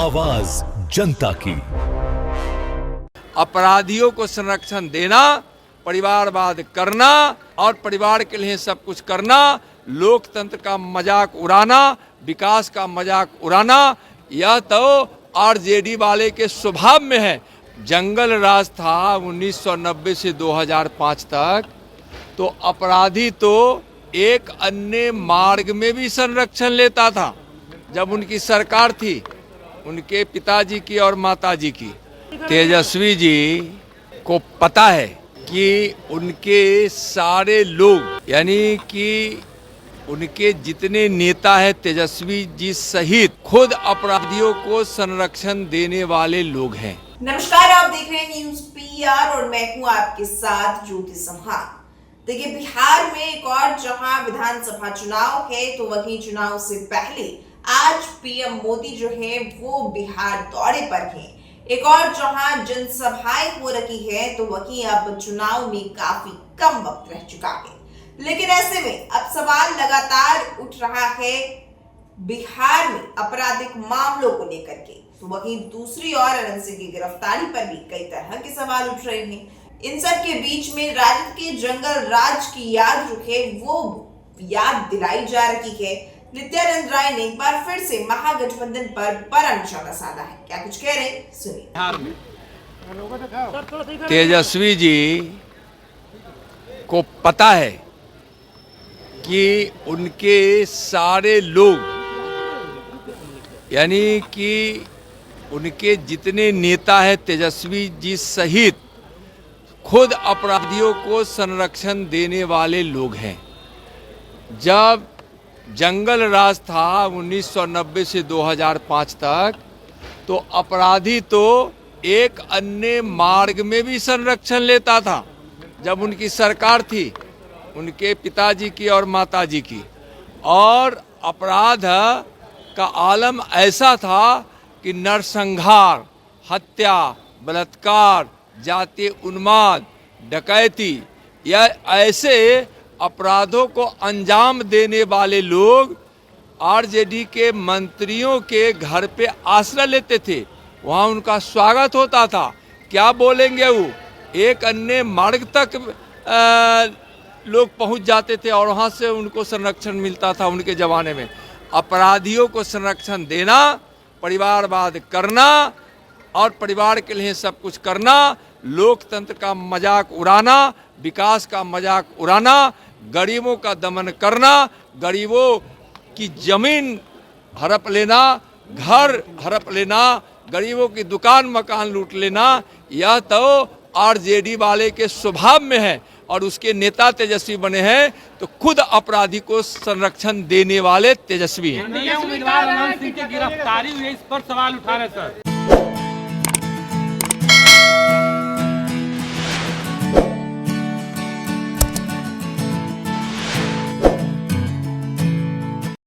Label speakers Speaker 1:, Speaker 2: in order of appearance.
Speaker 1: आवाज जनता की।
Speaker 2: अपराधियों को संरक्षण देना, परिवारवाद करना और परिवार के लिए सब कुछ करना, लोकतंत्र का मजाक उड़ाना, विकास का मजाक उड़ाना, यह तो आरजेडी वाले के स्वभाव में है। जंगल राज था 1990 से 2005 तक, तो अपराधी तो एक अन्य मार्ग में भी संरक्षण लेता था। जब उनकी सरकार थी, उनके पिताजी की और माताजी की, तेजस्वी जी को पता है कि उनके सारे लोग, यानी कि उनके जितने नेता हैं, तेजस्वी जी सहित खुद अपराधियों को संरक्षण देने वाले लोग हैं।
Speaker 3: नमस्कार, आप देख रहे हैं न्यूज पीआर और मैं हूं आपके साथ ज्योति सम्हार। देखिए, बिहार में एक और जहां विधानसभा चुनाव है, तो वहीं चुनाव से पहले आज पीएम मोदी जो है वो बिहार दौरे पर हैं। एक और जहां जनसभाएं हो रही है, तो वहीं अब चुनाव में काफी कम वक्त रह चुका है। लेकिन ऐसे में अब सवाल लगातार उठ रहा है बिहार में आपराधिक मामलों को लेकर के। तो वहीं दूसरी ओर अनंत सिंह की गिरफ्तारी पर भी कई तरह के सवाल उठ रहे हैं। इन सब के बीच में राजद के जंगल राज की याद जो है वो याद दिलाई जा रही है। नित्यानंद राय ने एक बार फिर से महागठबंधन पर बड़ा निशाना साधा है। क्या कुछ कह रहे हैं, सुनिए।
Speaker 2: तेजस्वी जी को पता है कि उनके सारे लोग, यानी कि उनके जितने नेता हैं, तेजस्वी जी सहित खुद अपराधियों को संरक्षण देने वाले लोग हैं। जब जंगल राज था 1990 से 2005 तक, तो अपराधी तो एक अन्य मार्ग में भी संरक्षण लेता था। जब उनकी सरकार थी, उनके पिताजी की और माताजी की, और अपराध का आलम ऐसा था कि नरसंहार, हत्या, बलात्कार, जातीय उन्माद, डकैती, या ऐसे अपराधों को अंजाम देने वाले लोग आरजेडी के मंत्रियों के घर पे आश्रय लेते थे। वहाँ उनका स्वागत होता था। क्या बोलेंगे वो, एक अन्य मार्ग तक लोग पहुँच जाते थे और वहाँ से उनको संरक्षण मिलता था। उनके ज़माने में अपराधियों को संरक्षण देना, परिवारवाद करना और परिवार के लिए सब कुछ करना, लोकतंत्र का मजाक उड़ाना, विकास का मजाक उड़ाना, गरीबों का दमन करना, गरीबों की जमीन हड़प लेना, घर हड़प लेना, गरीबों की दुकान मकान लूट लेना, यह तो आरजेडी वाले के स्वभाव में है। और उसके नेता तेजस्वी बने हैं, तो खुद अपराधी को संरक्षण देने वाले तेजस्वी हैं।
Speaker 4: उम्मीदवार अनंत सिंह की गिरफ्तारी हुई, इस पर सवाल उठा रहे सर।